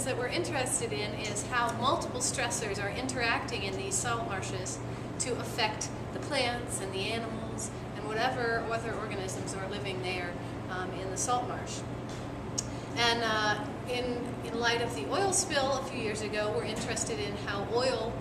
that we're interested in is how multiple stressors are interacting in these salt marshes to affect the plants and the animals and whatever other organisms are living there in the salt marsh. And in light of the oil spill a few years ago, we're interested in how oil,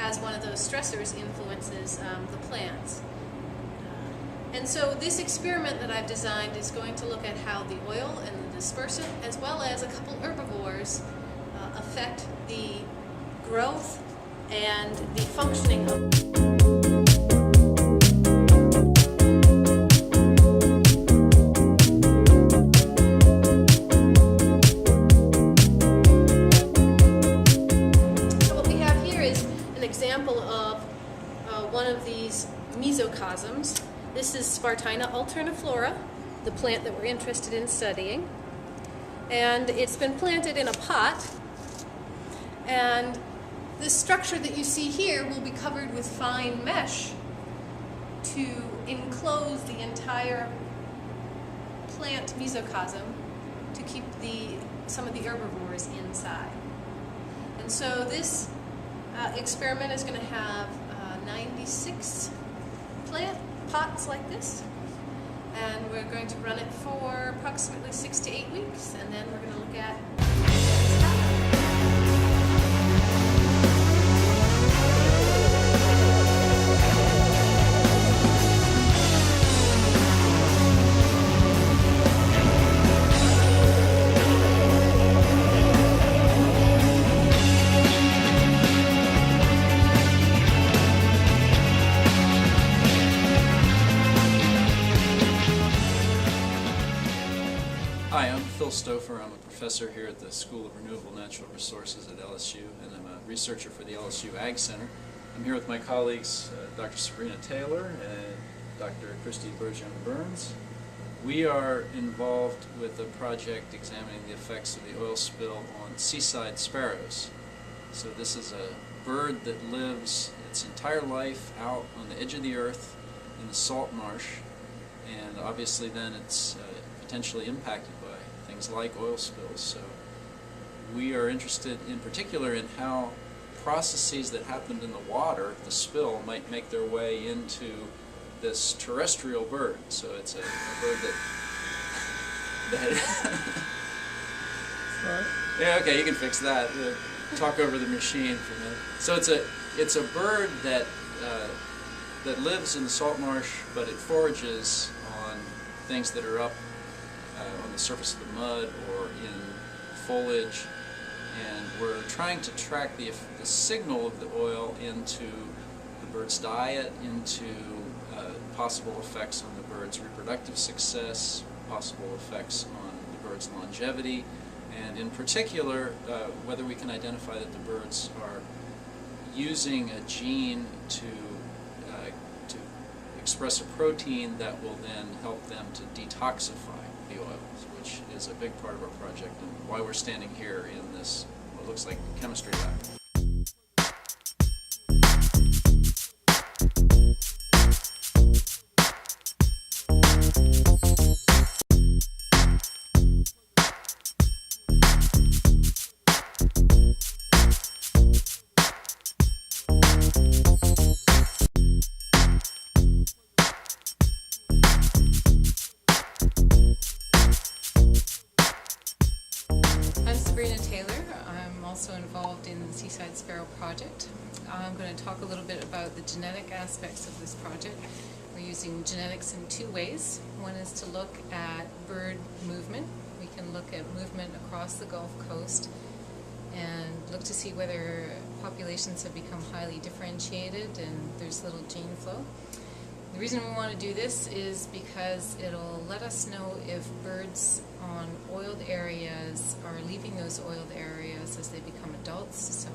as one of those stressors, influences the plants. And so this experiment that I've designed is going to look at how the oil and the dispersant, as well as a couple herbivores, affect the growth and the functioning of one of these mesocosms. This is Spartina alterniflora, the plant that we're interested in studying. And it's been planted in a pot. And this structure that you see here will be covered with fine mesh to enclose the entire plant mesocosm to keep some of the herbivores inside. And so this experiment is going to have 96 plant pots like this, and we're going to run it for approximately 6 to 8 weeks, and then we're going to look at what's happening. Hi, I'm Phil Stouffer. I'm a professor here at the School of Renewable Natural Resources at LSU, and I'm a researcher for the LSU Ag Center. I'm here with my colleagues, Dr. Sabrina Taylor and Dr. Christy Bergeon-Burns. We are involved with a project examining the effects of the oil spill on seaside sparrows. So this is a bird that lives its entire life out on the edge of the earth in the salt marsh, and obviously then it's potentially impacted by things like oil spills. So we are interested in particular in how processes that happened in the water, the spill, might make their way into this terrestrial bird. So it's a bird that Sorry. Yeah, okay, you can fix that. Talk over the machine for a minute. So it's a bird that that lives in the salt marsh, but it forages on things that are up on the surface of the mud or in foliage, and we're trying to track the signal of the oil into the bird's diet, into possible effects on the bird's reproductive success, possible effects on the bird's longevity, and in particular whether we can identify that the birds are using a gene to express a protein that will then help them to detoxify the oils, which is a big part of our project and why we're standing here in this, what looks like chemistry lab. I'm Sabrina Taylor. I'm also involved in the Seaside Sparrow Project. I'm going to talk a little bit about the genetic aspects of this project. We're using genetics in two ways. One is to look at bird movement. We can look at movement across the Gulf Coast and look to see whether populations have become highly differentiated and there's little gene flow. The reason we want to do this is because it'll let us know if birds on oiled areas are leaving those oiled areas as they become adults. So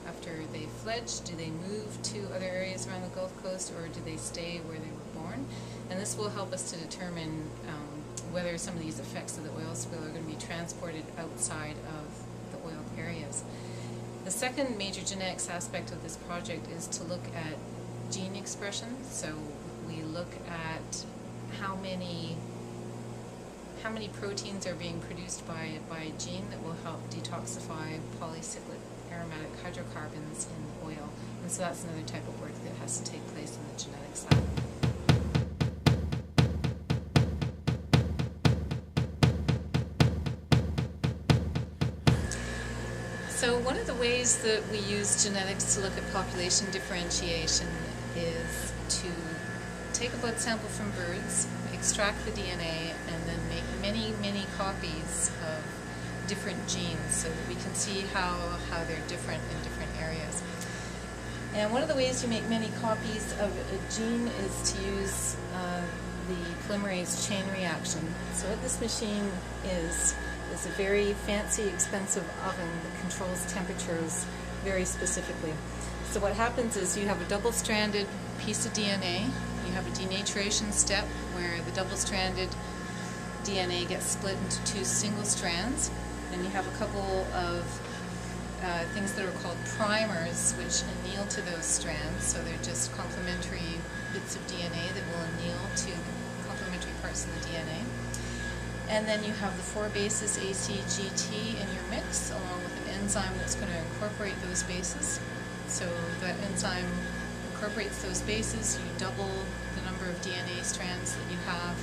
after they fledge, do they move to other areas around the Gulf Coast, or do they stay where they were born? And this will help us to determine whether some of these effects of the oil spill are going to be transported outside of the oiled areas. The second major genetics aspect of this project is to look at gene expression. So we look at how many how many proteins are being produced by a gene that will help detoxify polycyclic aromatic hydrocarbons in oil. And so that's another type of work that has to take place on the genetic side. So one of the ways that we use genetics to look at population differentiation is to take a blood sample from birds, extract the DNA, and then make many copies of different genes so that we can see how they're different in different areas. And one of the ways you make many copies of a gene is to use the polymerase chain reaction. So what this machine is a very fancy, expensive oven that controls temperatures very specifically. So what happens is you have a double-stranded piece of DNA. You have a denaturation step where the double-stranded DNA gets split into two single strands, and you have a couple of things that are called primers which anneal to those strands. So they're just complementary bits of DNA that will anneal to complementary parts of the DNA. And then you have the 4 bases A, C, G, T in your mix, along with an enzyme that's going to incorporate those bases. So that enzyme incorporates those bases, you double the number of DNA strands that you have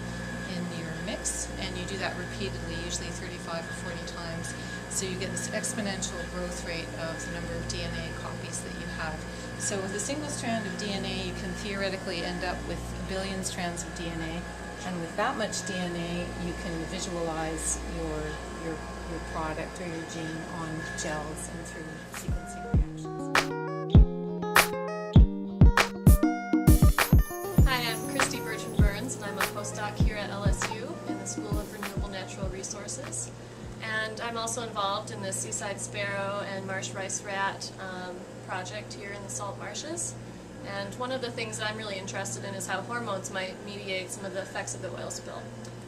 in your mix, and you do that repeatedly, usually 35 or 40 times. So you get this exponential growth rate of the number of DNA copies that you have. So with a single strand of DNA, you can theoretically end up with a billion strands of DNA. And with that much DNA, you can visualize your product or your gene on gels and through sequencing reactions. Hi, I'm Christy Bertrand-Burns, and I'm a postdoc here at LSU in the School of Renewable Natural Resources. And I'm also involved in the Seaside Sparrow and Marsh rice rat project here in the salt marshes. And one of the things that I'm really interested in is how hormones might mediate some of the effects of the oil spill.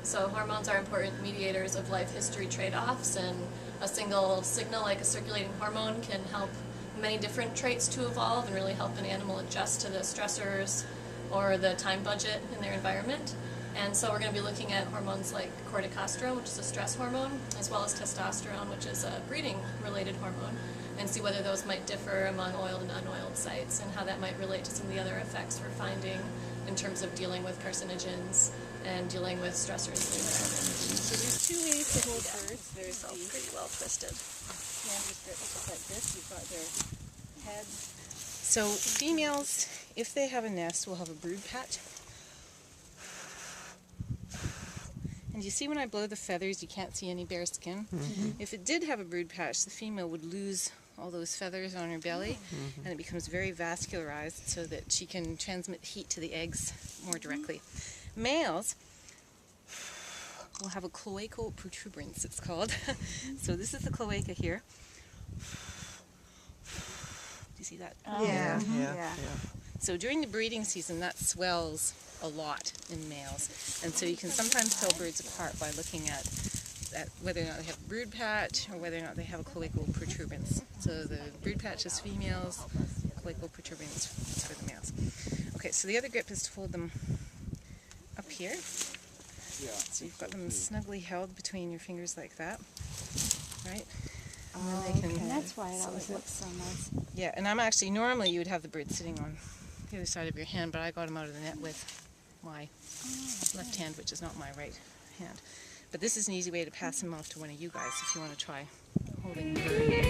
So hormones are important mediators of life history trade-offs, and a single signal like a circulating hormone can help many different traits to evolve and really help an animal adjust to the stressors or the time budget in their environment. And so we're going to be looking at hormones like corticosterone, which is a stress hormone, as well as testosterone, which is a breeding-related hormone, and see whether those might differ among oiled and unoiled sites and how that might relate to some of the other effects we're finding in terms of dealing with carcinogens and dealing with stressors in the environment. So there's 2 ways to hold birds. There's It's all the pretty well twisted. canvas grip, which is like this. You've got their heads. So females, if they have a nest, will have a brood patch. And you see when I blow the feathers, you can't see any bare skin. If it did have a brood patch, the female would lose all those feathers on her belly, and it becomes very vascularized so that she can transmit heat to the eggs more directly. Males will have a cloacal protuberance, it's called. So this is the cloaca here. Do you see that? Yeah. So during the breeding season, that swells a lot in males, and so you can sometimes tell birds apart by looking at whether or not they have a brood patch or whether or not they have a cloacal protuberance. So the brood patch is females, cloacal protuberance is for the males. Okay, so the other grip is to hold them up here. So you've got them snugly held between your fingers like that, right? And then they can, That's why it always looks so nice. yeah, and I'm actually, normally you would have the bird sitting on the other side of your hand, but I got him out of the net with my left hand, which is not my right hand. But this is an easy way to pass him off to one of you guys if you want to try holding the bird.